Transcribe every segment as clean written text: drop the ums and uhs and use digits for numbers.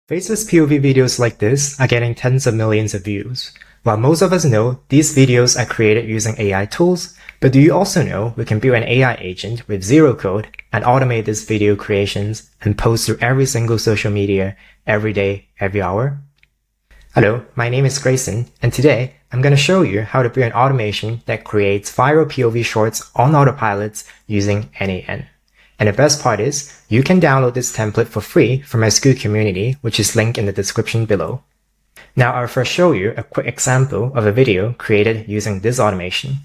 Faceless POV videos like this are getting tens of millions of views. While most of us know these videos are created using AI tools, but do you also know we can build an AI agent with zero code and automate these video creations and post to every single social media every day, every hour? Hello, my name is Grayson, and today I'm going to show you how to build an automation that creates viral POV shorts on autopilots using n8n. And the best part is, you can download this template for free from my Skool community, which is linked in the description below. Now I'll first show you a quick example of a video created using this automation.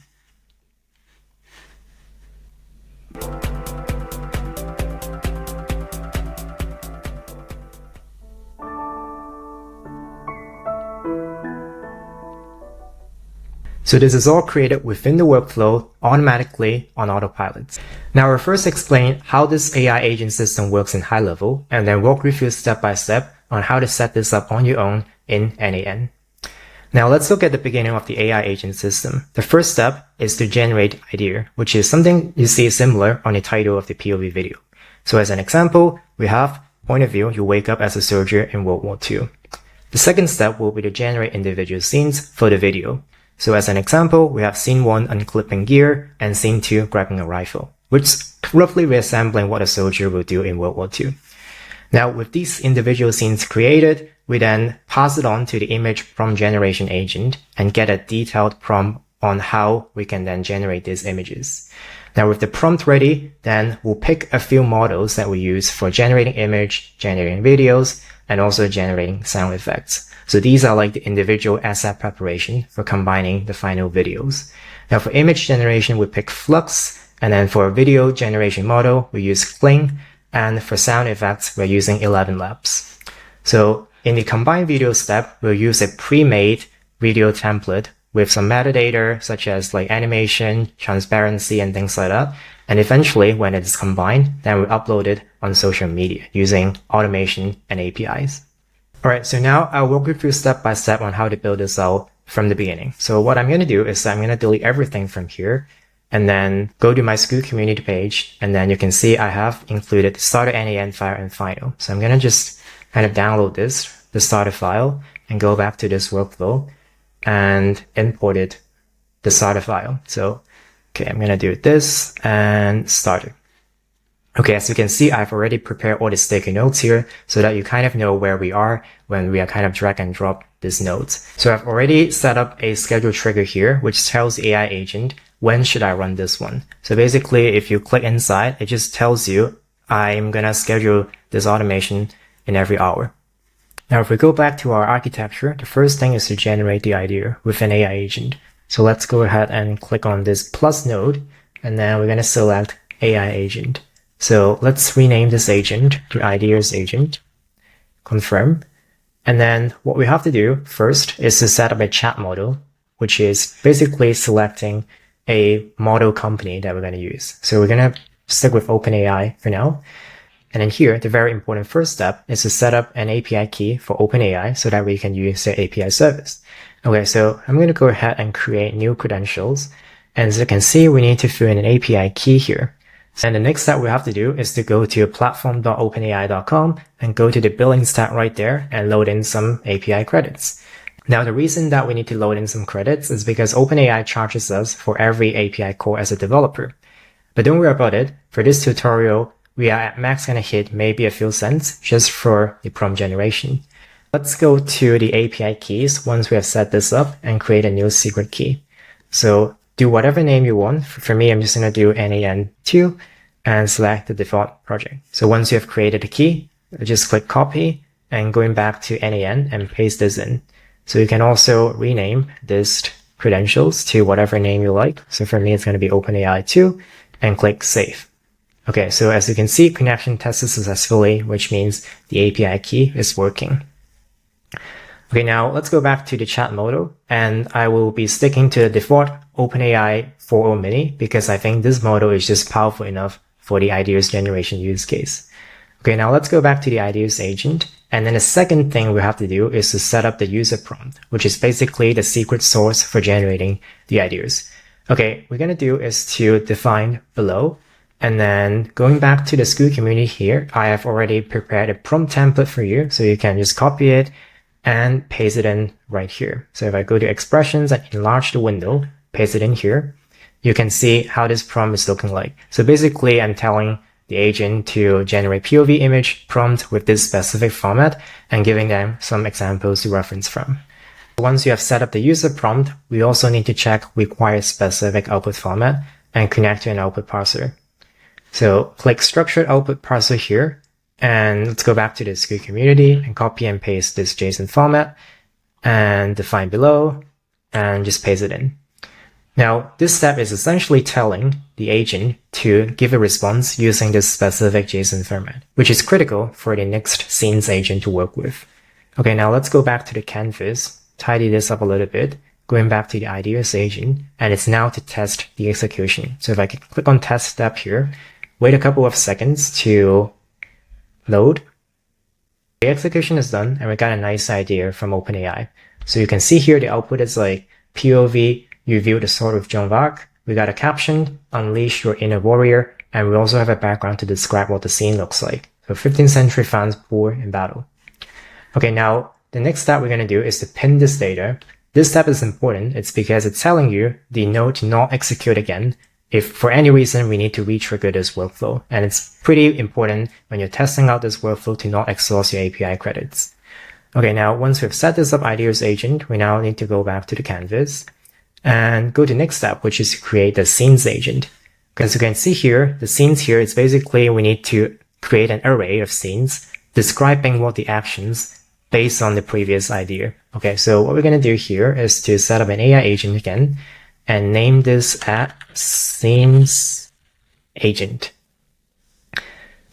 So this is all created within the workflow automatically on autopilot. Now I'll first explain how this AI agent system works in high level, and then walk you through step by step on how to set this up on your own in n8n. Now let's look at the beginning of the AI agent system. The first step is to generate idea, which is something you see similar on the title of the POV video. So as an example, we have point of view, you wake up as a soldier in World War II. The second step will be to generate individual scenes for the video. So as an example, we have scene 1 unclipping gear and scene 2 grabbing a rifle, which is roughly resembling what a soldier will do in World War II. Now with these individual scenes created, we then pass it on to the image prompt generation agent and get a detailed prompt on how we can then generate these images. Now with the prompt ready, then we'll pick a few models that we use for generating image, generating videos, and also generating sound effects. So these are like the individual asset preparation for combining the final videos. Now for image generation, we pick Flux, and then for video generation model, we use Kling, and for sound effects, we're using 11 Labs. So in the combined video step, we'll use a pre-made video template with some metadata such as like animation, transparency, and things like that. And eventually, when it's combined, then we upload it on social media using automation and APIs. Alright, so now I'll walk you through step by step on how to build this out from the beginning. So what I'm going to do is I'm going to delete everything from here and then go to my Skool community page, and then you can see I have included the starter n8n file and final. So I'm going to just kind of download the starter file, and go back to this workflow and import the starter file. So, okay, I'm going to do this and start it. Okay, as you can see, I've already prepared all the sticky notes here so that you kind of know where we are when we are kind of drag and drop these nodes. So I've already set up a schedule trigger here, which tells the AI agent, when should I run this one? So basically, if you click inside, it just tells you, I'm going to schedule this automation in every hour. Now, if we go back to our architecture, the first thing is to generate the idea with an AI agent. So let's go ahead and click on this plus node, and then we're going to select AI agent. So let's rename this agent to ideas agent, confirm. And then what we have to do first is to set up a chat model, which is basically selecting a model company that we're going to use. So we're going to stick with OpenAI for now. And then here, the very important first step is to set up an API key for OpenAI so that we can use their API service. Okay, so I'm going to go ahead and create new credentials. And as you can see, we need to fill in an API key here. And the next step we have to do is to go to platform.openai.com and go to the billings tab right there and load in some API credits. Now, the reason that we need to load in some credits is because OpenAI charges us for every API call as a developer. But don't worry about it. For this tutorial, we are at max going to hit maybe a few cents just for the prompt generation. Let's go to the API keys once we have set this up and create a new secret key. So do whatever name you want. For me, I'm just going to do n8n2 and select the default project. So once you have created a key, just click copy and going back to n8n and paste this in. So you can also rename this credentials to whatever name you like. So for me, it's going to be OpenAI2 and click save. Okay, so as you can see, connection tested successfully, which means the API key is working. Okay, now let's go back to the chat model, and I will be sticking to the default OpenAI 4.0 mini because I think this model is just powerful enough for the ideas generation use case. Okay, now let's go back to the ideas agent. And then the second thing we have to do is to set up the user prompt, which is basically the secret source for generating the ideas. Okay, what we're going to do is to define below And then going back to the Skool community here, I have already prepared a prompt template for you. So you can just copy it and paste it in right here. So if I go to expressions and enlarge the window, paste it in here, you can see how this prompt is looking like. So basically I'm telling the agent to generate POV image prompt with this specific format and giving them some examples to reference from. Once you have set up the user prompt, we also need to check required specific output format and connect to an output parser. So click structured output parser here, and let's go back to the Skool community and copy and paste this JSON format and define below and just paste it in. Now, this step is essentially telling the agent to give a response using this specific JSON format, which is critical for the next scenes agent to work with. Okay, now let's go back to the canvas, tidy this up a little bit, going back to the ideas agent, and it's now to test the execution. So if I can click on test step here, wait a couple of seconds to load. The execution is done, and we got a nice idea from OpenAI. So you can see here the output is like POV, you view the sword with Joan of Arc. We got a caption, unleash your inner warrior, and we also have a background to describe what the scene looks like. So 15th century France poor in battle. Okay, now the next step we're going to do is to pin this data. This step is important. It's because it's telling you the node to not execute again if for any reason we need to re-trigger this workflow. And it's pretty important when you're testing out this workflow to not exhaust your API credits. Okay, now once we've set this up ideas agent, we now need to go back to the canvas and go to the next step, which is to create the scenes agent. As you can see here, the scenes here is basically we need to create an array of scenes describing what the actions based on the previous idea. Okay, so what we're going to do here is to set up an AI agent again and name this at scenes agent.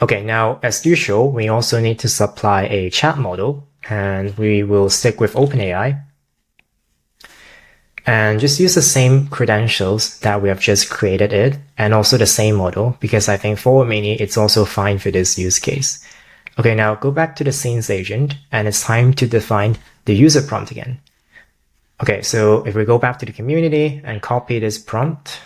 Okay, now as usual, we also need to supply a chat model, and we will stick with OpenAI. And just use the same credentials that we have just created it, and also the same model, because I think for Mini, it's also fine for this use case. Okay, now go back to the scenes agent, and it's time to define the user prompt again. Okay, so if we go back to the community and copy this prompt,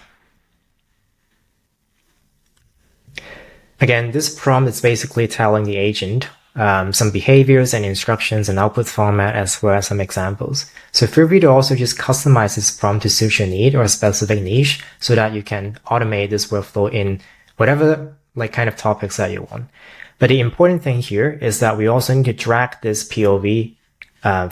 again, this prompt is basically telling the agent some behaviors and instructions and output format, as well as some examples. So feel free to also just customize this prompt to suit your need or a specific niche so that you can automate this workflow in whatever kind of topics that you want. But the important thing here is that we also need to drag this POV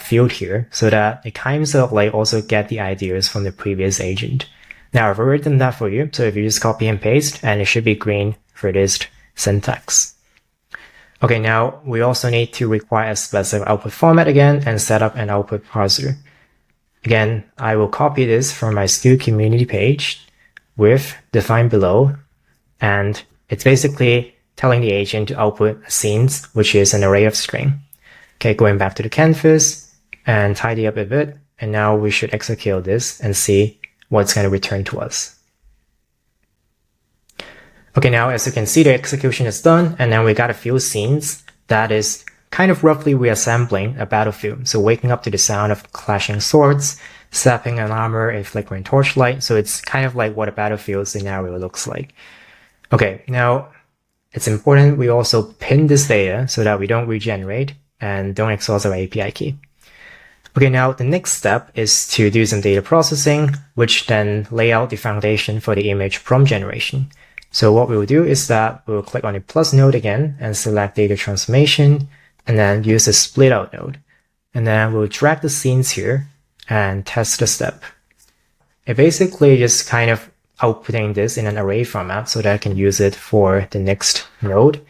field here so that it kind of also get the ideas from the previous agent. Now I've already done that for you. So if you just copy and paste, and it should be green for this syntax. Okay, now we also need to require a specific output format again and set up an output parser. Again, I will copy this from my Skool community page with define below, and it's basically telling the agent to output scenes, which is an array of string. Okay, going back to the canvas and tidy up a bit, and now we should execute this and see what's going to return to us. Okay, now as you can see, the execution is done, and then we got a few scenes that is kind of roughly reassembling a battlefield. So waking up to the sound of clashing swords, slapping an armor, a flickering torchlight. So it's kind of like what a battlefield scenario looks like. Okay, now it's important we also pin this data so that we don't regenerate and don't exhaust our API key. Okay, now the next step is to do some data processing, which then lay out the foundation for the image prompt generation. So what we will do is that we'll click on the plus node again and select data transformation, and then use the split out node. And then we'll drag the scenes here and test the step. It basically just kind of outputting this in an array format so that I can use it for the next node.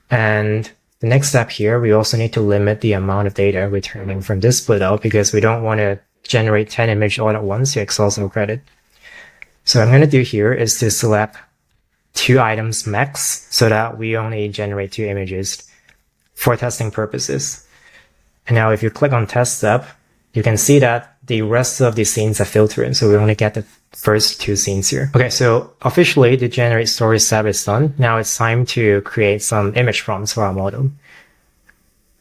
And the next step here, we also need to limit the amount of data returning from this split out because we don't want to generate 10 images all at once to exhaust our credit. So what I'm going to do here is to select 2 items max so that we only generate 2 images for testing purposes. And now if you click on test step, you can see that the rest of the scenes are filtered. So we only get the first 2 scenes here. Okay, so officially the generate story step is done. Now it's time to create some image prompts for our model.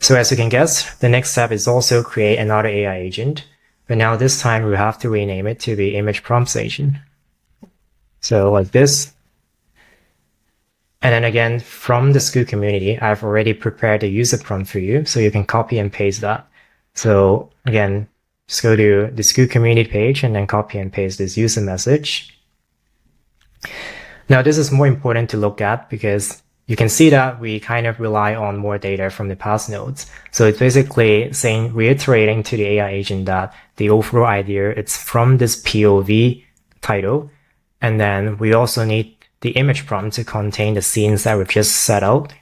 So as you can guess, the next step is also create another AI agent. But now this time we have to rename it to the image prompts agent. So like this. And then again, from the Skool community, I've already prepared a user prompt for you, so you can copy and paste that. So again, just go to the Skool community page and then copy and paste this user message. Now, this is more important to look at because you can see that we kind of rely on more data from the past nodes. So it's basically reiterating to the AI agent that the overall idea, it's from this POV title. And then we also need the image prompt to contain the scenes that we've just set out.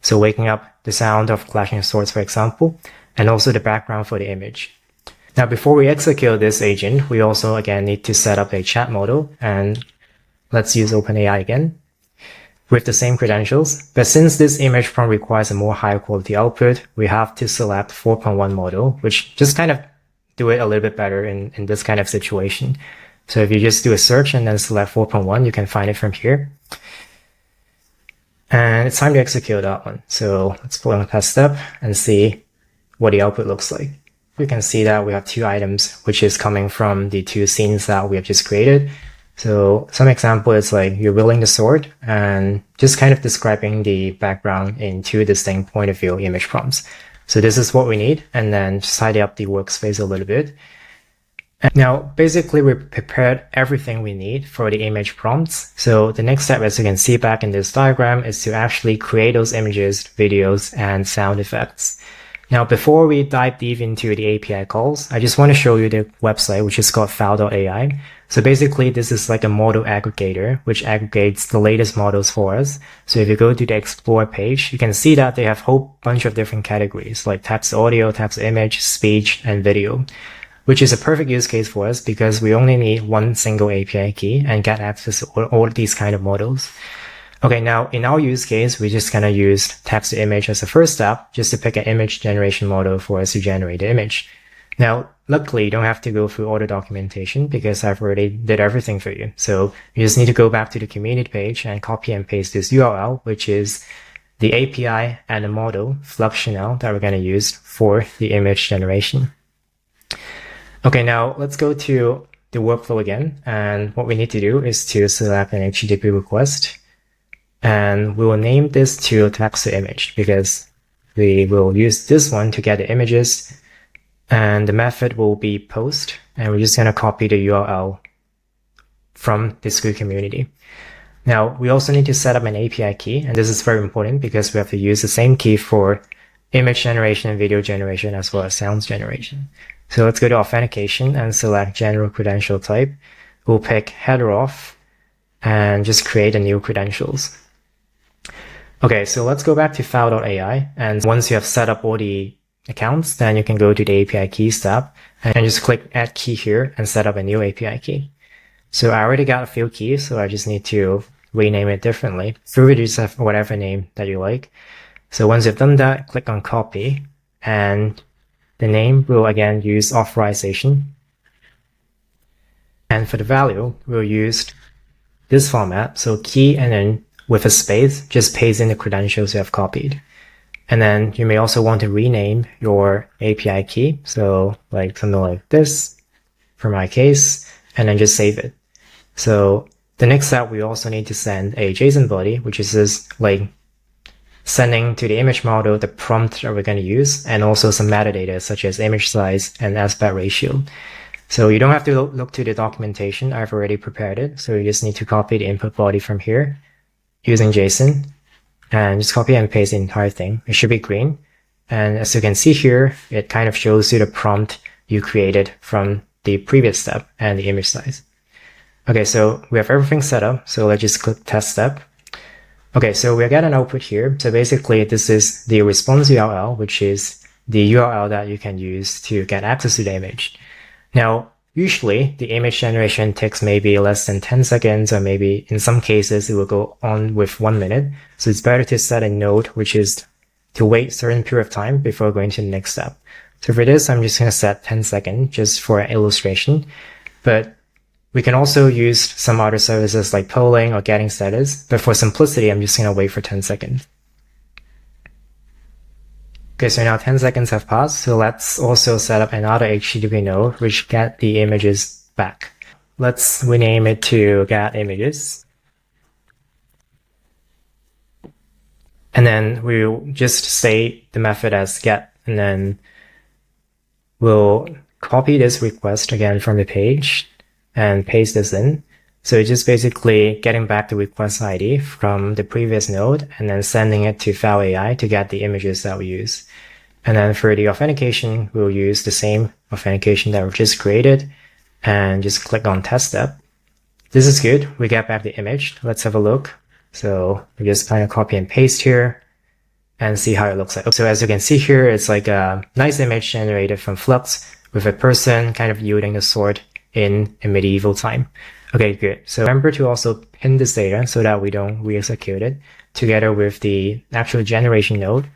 So waking up, the sound of clashing swords, for example, and also the background for the image. Now, before we execute this agent, we also again need to set up a chat model, and let's use OpenAI again with the same credentials. But since this image prompt requires a more higher quality output, we have to select 4.1 model, which just kind of do it a little bit better in this kind of situation. So if you just do a search and then select 4.1, you can find it from here. And it's time to execute that one. So let's go on the test step and see what the output looks like. You can see that we have two items, which is coming from the two scenes that we have just created. So some example is like you're wielding the sword and just kind of describing the background in two distinct point of view image prompts. So this is what we need. And then just tidy up the workspace a little bit. Now, basically, we prepared everything we need for the image prompts. So the next step, as you can see back in this diagram, is to actually create those images, videos, and sound effects. Now, before we dive deep into the API calls, I just want to show you the website, which is called file.ai. So basically, this is like a model aggregator, which aggregates the latest models for us. So if you go to the Explore page, you can see that they have a whole bunch of different categories, like text audio, text image, speech, and video, which is a perfect use case for us because we only need one single API key and get access to all these kind of models. Okay, now in our use case, we're just gonna use text to image as a first step, just to pick an image generation model for us to generate the image. Now, luckily, you don't have to go through all the documentation because I've already did everything for you. So you just need to go back to the community page and copy and paste this URL, which is the API and the model functional that we're gonna use for the image generation. Okay, now let's go to the workflow again. And what we need to do is to select an HTTP request. And we will name this to text to image because we will use this one to get the images. And the method will be post. And we're just going to copy the URL from the Skool community. Now, we also need to set up an API key. And this is very important because we have to use the same key for image generation and video generation as well as sounds generation. So let's go to authentication and select general credential type. We'll pick header off and just create a new credentials. Okay, so let's go back to file.ai. And once you have set up all the accounts, then you can go to the API keys tab and just click add key here and set up a new API key. So I already got a few keys, so I just need to rename it differently. Feel free to just have whatever name that you like. So once you've done that, click on copy and the name will again use authorization. And for the value, we'll use this format. So key and then with a space, just paste in the credentials you have copied. And then you may also want to rename your API key. So like something like this for my case, and then just save it. So the next step, we also need to send a JSON body, which is just like sending to the image model the prompt that we're going to use, and also some metadata such as image size and aspect ratio. So you don't have to look to the documentation. I've already prepared it. So you just need to copy the input body from here using JSON and just copy and paste the entire thing. It should be green. And as you can see here, it kind of shows you the prompt you created from the previous step and the image size. Okay, so we have everything set up. So let's just click test step. Okay, so we got an output here. So basically, this is the response URL, which is the URL that you can use to get access to the image. Now, usually, the image generation takes maybe less than 10 seconds, or maybe in some cases, it will go on with 1 minute. So it's better to set a note, which is to wait a certain period of time before going to the next step. So for this, I'm just going to set 10 seconds just for an illustration. But we can also use some other services like polling or getting status, but for simplicity, I'm just going to wait for 10 seconds. Okay, so now 10 seconds have passed, so let's also set up another HTTP node which get the images back. Let's rename it to get images. And then we'll just say the method as get, and then we'll copy this request again from the page and paste this in. So it's just basically getting back the request ID from the previous node and then sending it to file AI to get the images that we use. And then for the authentication, we'll use the same authentication that we just created and just click on test step. This is good. We get back the image. Let's have a look. So we just kind of copy and paste here and see how it looks like. So as you can see here, it's like a nice image generated from Flux with a person kind of wielding a sword in a medieval time. Okay, good. So remember to also pin this data so that we don't re-execute it together with the actual generation node.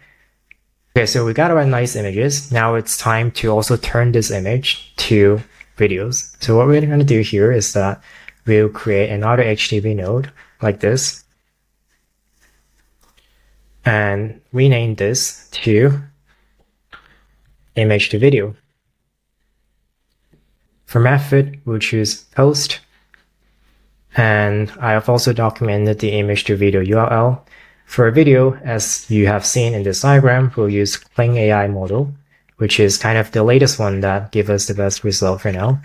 Okay, so we got our nice images. Now it's time to also turn this image to videos. So what we're going to do here is that we'll create another HTTP node like this and rename this to image to video. For method, we'll choose post. And I have also documented the image to video URL. For a video, as you have seen in this diagram, we'll use Kling AI model, which is kind of the latest one that gives us the best result for now.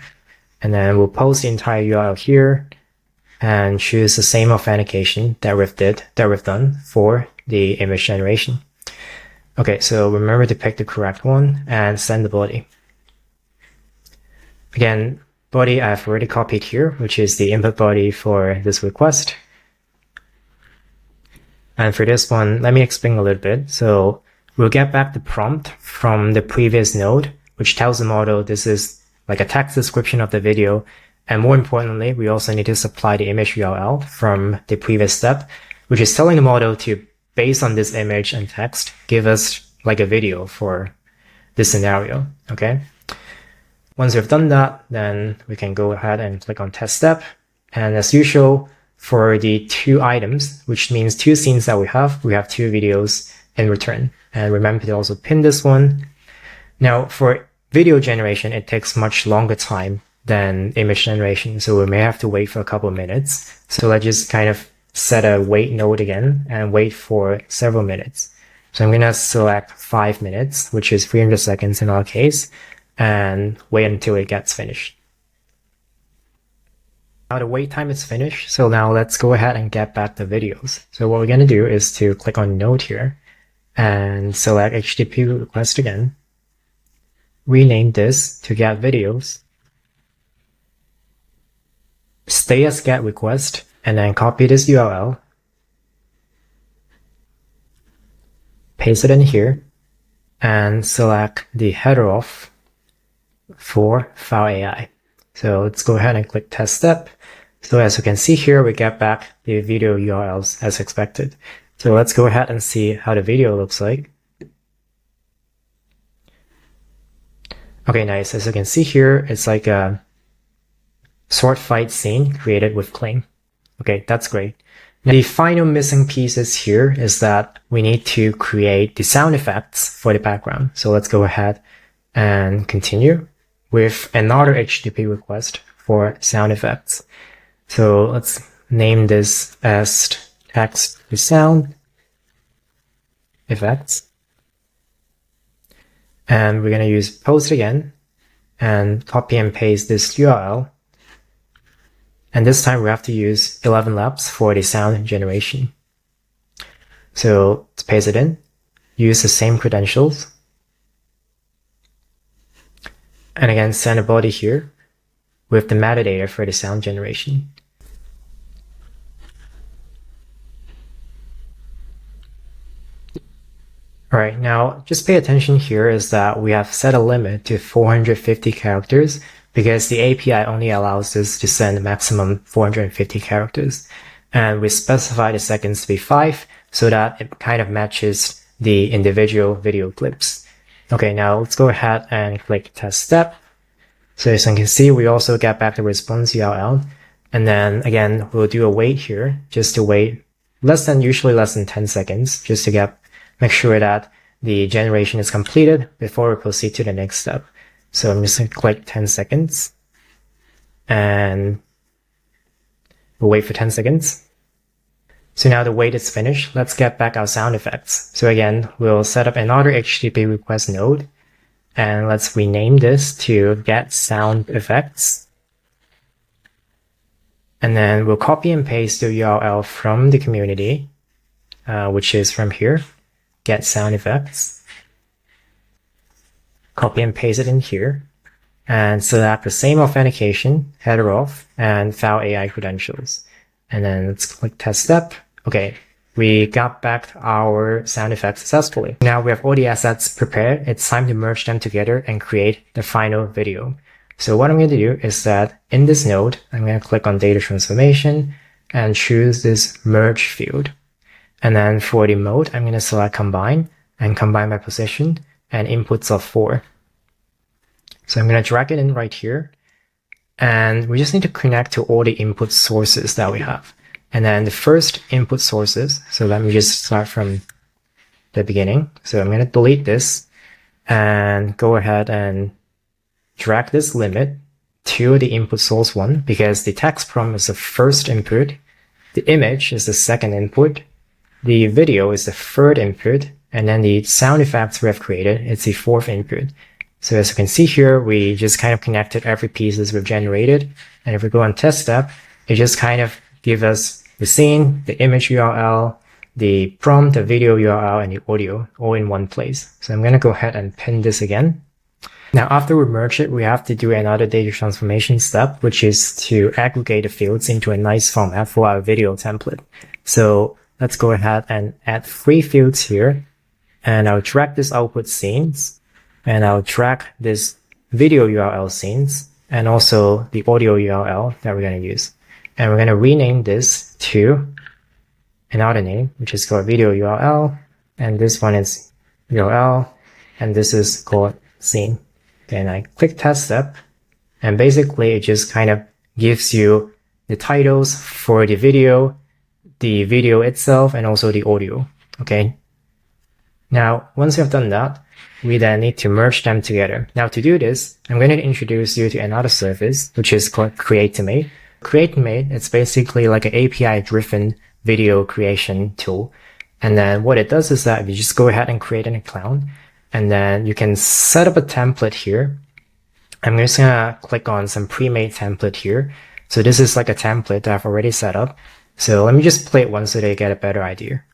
And then we'll post the entire URL here and choose the same authentication that we've done for the image generation. Okay, so remember to pick the correct one and send the body. Again, body I've already copied here, which is the input body for this request. And for this one, let me explain a little bit. So we'll get back the prompt from the previous node, which tells the model this is like a text description of the video. And more importantly, we also need to supply the image URL from the previous step, which is telling the model to, based on this image and text, give us like a video for this scenario, okay? Once we've done that, then we can go ahead and click on test step. And as usual, for the 2 items, which means 2 scenes that we have 2 videos in return. And remember to also pin this one. Now, for video generation, it takes much longer time than image generation, so we may have to wait for a couple of minutes. So let's just kind of set a wait node again and wait for several minutes. So I'm going to select 5 minutes, which is 300 seconds in our case, and wait until it gets finished. Now the wait time is finished, so now let's go ahead and get back the videos. So what we're going to do is to click on node here and select HTTP request again, rename this to get videos, stay as get request, and then copy this URL, paste it in here, and select the header off for file AI. So let's go ahead and click test step. So as you can see here, we get back the video URLs as expected. So let's go ahead and see how the video looks like. Okay, nice. As you can see here, it's like a sword fight scene created with Kling. Okay, that's great. Now, the final missing pieces here is that we need to create the sound effects for the background. So let's go ahead and continue with another HTTP request for sound effects. So let's name this as text to sound effects. And we're going to use post again and copy and paste this URL. And this time we have to use 11 laps for the sound generation. So let's paste it in, use the same credentials. And again, send a body here with the metadata for the sound generation. All right, now just pay attention here is that we have set a limit to 450 characters because the API only allows us to send a maximum 450 characters. And we specify the seconds to be 5 so that it kind of matches the individual video clips. Okay, now let's go ahead and click test step. So as you can see, we also get back the response URL. And then again, we'll do a wait here just to wait usually less than 10 seconds just to make sure that the generation is completed before we proceed to the next step. So I'm just going to click 10 seconds and we'll wait for 10 seconds. So now the wait is finished. Let's get back our sound effects. So again, we'll set up another HTTP request node, and let's rename this to get sound effects. And then we'll copy and paste the URL from the community, which is from here, get sound effects. Copy and paste it in here, and select the same authentication, header off, and file AI credentials. And then let's click test step. Okay, we got back our sound effects successfully. Now we have all the assets prepared. It's time to merge them together and create the final video. So what I'm going to do is that in this node, I'm going to click on data transformation and choose this merge field. And then for the mode, I'm going to select combine and combine by position and inputs of 4. So I'm going to drag it in right here. And we just need to connect to all the input sources that we have. And then the first input sources, so let me just start from the beginning. So I'm going to delete this and go ahead and drag this limit to the input source 1, because the text prompt is the first input, the image is the second input, the video is the third input, and then the sound effects we have created, it's the fourth input. So as you can see here, we just kind of connected every pieces we've generated. And if we go on test step, it just kind of gives us the scene, the image URL, the prompt, the video URL, and the audio all in one place. So I'm going to go ahead and pin this again. Now, after we merge it, we have to do another data transformation step, which is to aggregate the fields into a nice format for our video template. So let's go ahead and add 3 fields here. And I'll drag this output scenes. And I'll drag this video URL scenes and also the audio URL that we're going to use. And we're going to rename this to another name, which is called video URL. And this one is URL. And this is called scene. Okay, and I click test step. And basically, it just kind of gives you the titles for the video itself, and also the audio. Okay. Now, once you have done that, we then need to merge them together. Now, to do this, I'm going to introduce you to another service, which is called Create2Mate. Create2Mate, it's basically like an API-driven video creation tool. And then what it does is that you just go ahead and create an account, and then you can set up a template here. I'm just going to click on some pre-made template here. So this is like a template that I've already set up. So let me just play it once so that you get a better idea.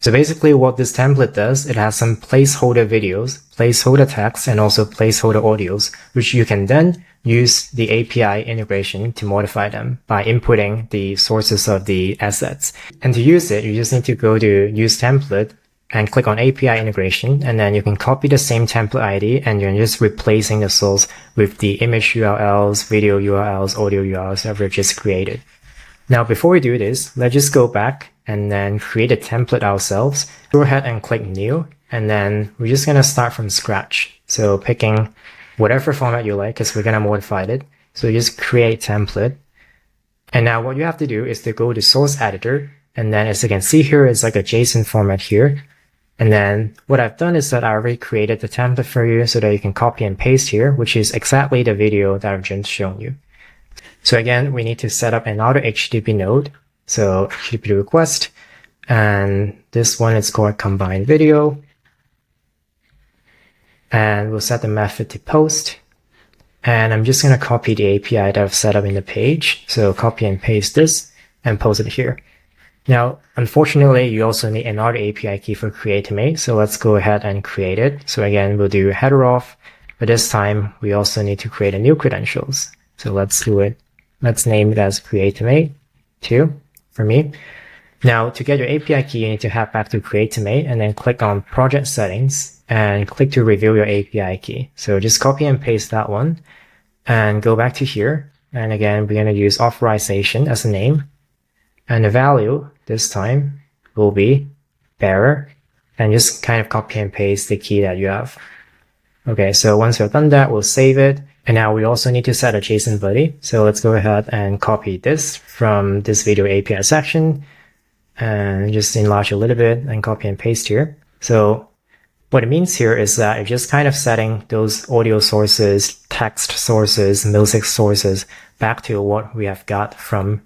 So basically what this template does, it has some placeholder videos, placeholder text, and also placeholder audios, which you can then use the API integration to modify them by inputting the sources of the assets. And to use it, you just need to go to use template and click on API integration, and then you can copy the same template ID and you're just replacing the source with the image URLs, video URLs, audio URLs that we've just created. Now, before we do this, let's just go back and then create a template ourselves. Go ahead and click new, and then we're just going to start from scratch. So picking whatever format you like, because we're going to modify it. So just create template. And now what you have to do is to go to source editor. And then as you can see here, it's like a JSON format here. And then what I've done is that I already created the template for you so that you can copy and paste here, which is exactly the video that I've just shown you. So again, we need to set up another HTTP node. So HTTP request, and this one is called combine video. And we'll set the method to post. And I'm just going to copy the API that I've set up in the page. So copy and paste this and post it here. Now, unfortunately, you also need another API key for Create2Mate. So let's go ahead and create it. So again, we'll do header off, but this time we also need to create a new credentials. So let's do it. Let's name it as Create2Mate 2 for me. Now, to get your API key, you need to head back to Create2Mate and then click on project settings and click to reveal your API key. So just copy and paste that one and go back to here. And again, we're going to use authorization as a name. And the value this time will be bearer, and just kind of copy and paste the key that you have. Okay, so once we've done that, we'll save it. And now we also need to set a JSON body. So let's go ahead and copy this from this video API section and just enlarge a little bit and copy and paste here. So What it means here is that it's just kind of setting those audio sources, text sources, music sources back to what we have got from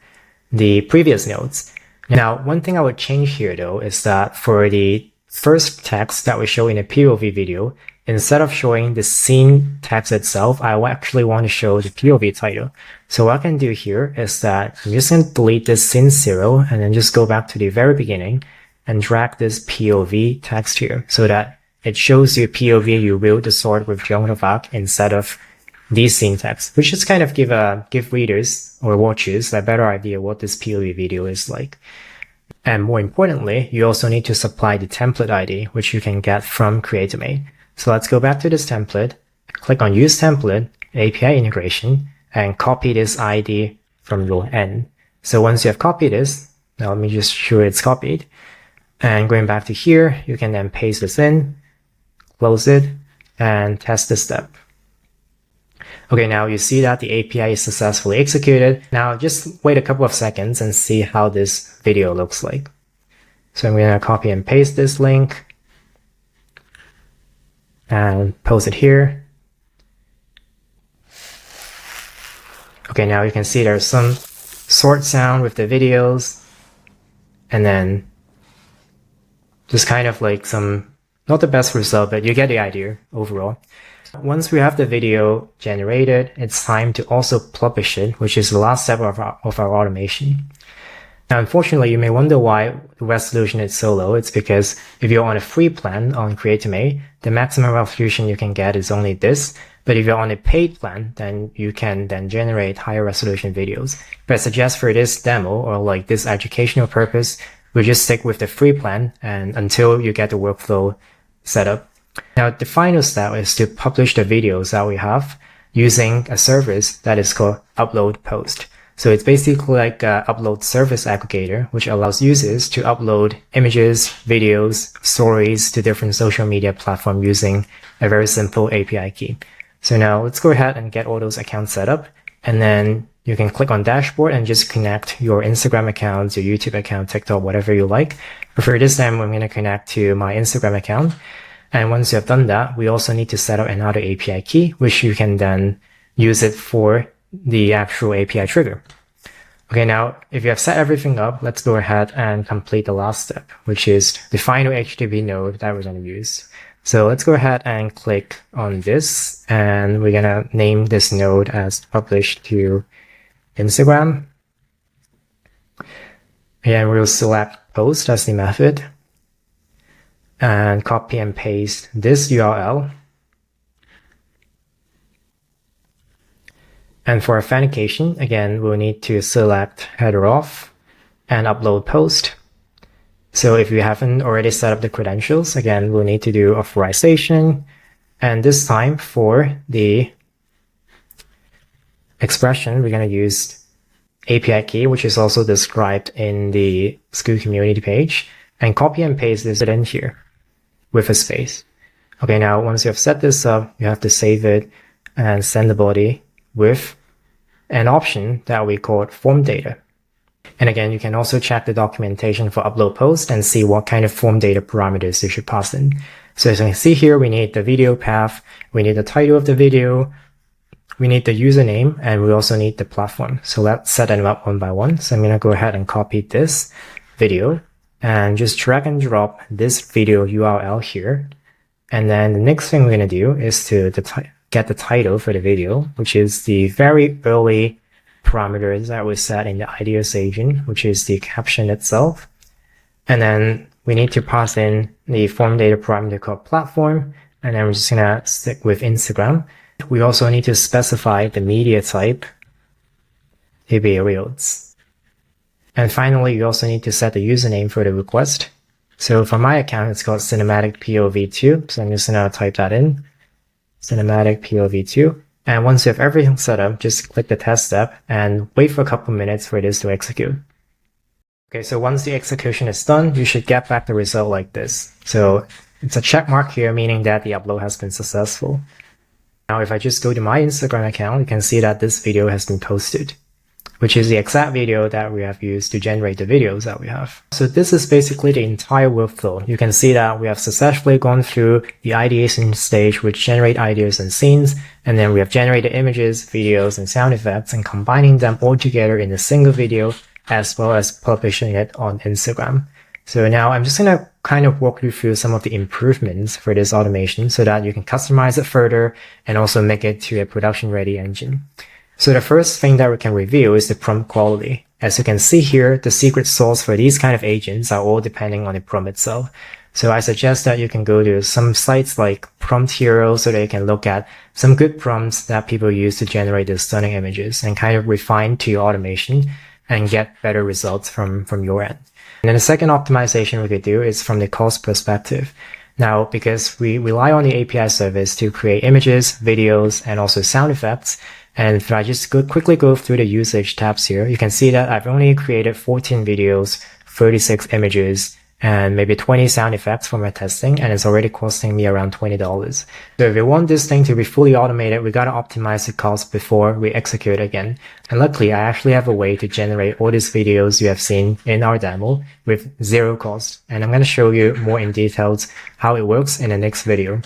the previous nodes. Now, one thing I would change here though is that for the first text that we show in a POV video, instead of showing the scene text itself, I actually want to show the POV title. So what I can do here is that I'm just going to delete this scene 0 and then just go back to the very beginning and drag this POV text here so that it shows you POV you wield the sword with Jongravak instead of the scene text, which just kind of give readers or watchers a better idea what this POV video is like. And more importantly, you also need to supply the template ID, which you can get from Create2Mate. So let's go back to this template, click on Use Template, API Integration, and copy this ID from row N. So once you have copied this, now let me just show it's copied. And going back to here, you can then paste this in, close it, and test this step. Okay, now you see that the API is successfully executed. Now just wait a couple of seconds and see how this video looks like. So I'm going to copy and paste this link and post it here. Okay, now you can see there's some sword sound with the videos, and then just kind of like some, not the best result, but you get the idea overall. Once we have the video generated, it's time to also publish it, which is the last step of our automation. Now, unfortunately, you may wonder why the resolution is so low. It's because if you're on a free plan on Create2Mate, the maximum resolution you can get is only this. But if you're on a paid plan, then you can then generate higher resolution videos. But I suggest for this demo or like this educational purpose, we'll just stick with the free plan and until you get the workflow set up. Now, the final step is to publish the videos that we have using a service that is called Upload Post. So it's basically like an upload service aggregator, which allows users to upload images, videos, stories to different social media platforms using a very simple API key. So now let's go ahead and get all those accounts set up. And then you can click on dashboard and just connect your Instagram account, your YouTube account, TikTok, whatever you like. But for this time, I'm going to connect to my Instagram account. And once you have done that, we also need to set up another API key, which you can then use it for the actual API trigger. Okay, now if you have set everything up, let's go ahead and complete the last step, which is the final HTTP node that we're going to use. So let's go ahead and click on this, and we're going to name this node as publish to Instagram. And we'll select post as the method and copy and paste this URL. And for authentication, again, we'll need to select header off and upload post. So if you haven't already set up the credentials, again, we'll need to do authorization. And this time for the expression, we're going to use API key, which is also described in the Skool community page, and copy and paste this in here with a space. Okay, now once you have set this up, you have to save it and send the body with an option that we call form data. And again, you can also check the documentation for upload post and see what kind of form data parameters you should pass in. So as you can see here, we need the video path, we need the title of the video, we need the username, and we also need the platform. So let's set them up one by one. So I'm going to go ahead and copy this video and just drag and drop this video URL here. And then the next thing we're going to do is to get the title for the video, which is the very early parameters that we set in the IDS agent, which is the caption itself. And then we need to pass in the form data parameter called platform. And then we're just going to stick with Instagram. We also need to specify the media type to be Reels. And finally, you also need to set the username for the request. So for my account, it's called Cinematic POV2. So I'm just going to type that in. Cinematic POV2. And once you have everything set up, just click the test step and wait for a couple minutes for this to execute. Okay, so once the execution is done, you should get back the result like this. So it's a check mark here, meaning that the upload has been successful. Now, if I just go to my Instagram account, you can see that this video has been posted. which is the exact video that we have used to generate the videos that we have. So this is basically the entire workflow. You can see that we have successfully gone through the ideation stage, which generate ideas and scenes, and then we have generated images, videos, and sound effects, and combining them all together in a single video, as well as publishing it on Instagram. So now I'm just going to kind of walk you through some of the improvements for this automation so that you can customize it further and also make it to a production ready engine. So the first thing that we can review is the prompt quality. As you can see here, the secret sauce for these kind of agents are all depending on the prompt itself. So I suggest that you can go to some sites like Prompt Hero so that you can look at some good prompts that people use to generate these stunning images and kind of refine to your automation and get better results from your end. And then the second optimization we could do is from the cost perspective. Now, because we rely on the API service to create images, videos, and also sound effects, and if I just quickly go through the usage tabs here, you can see that I've only created 14 videos, 36 images, and maybe 20 sound effects for my testing, and it's already costing me around $20. So if we want this thing to be fully automated, we gotta optimize the cost before we execute again. And luckily, I actually have a way to generate all these videos you have seen in our demo with zero cost. And I'm gonna show you more in details how it works in the next video.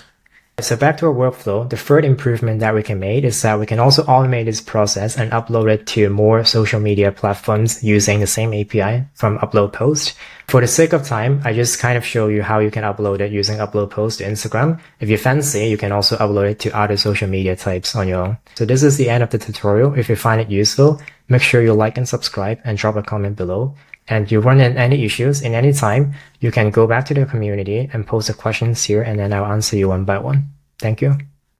So back to our workflow, the third improvement that we can make is that we can also automate this process and upload it to more social media platforms using the same API from Upload Post. For the sake of time, I just kind of show you how you can upload it using Upload Post to Instagram. If you fancy, you can also upload it to other social media types on your own. So this is the end of the tutorial. If you find it useful, make sure you like and subscribe and drop a comment below. And if you run into any issues in any time, you can go back to the community and post the questions here, and then I'll answer you one by one. Thank you.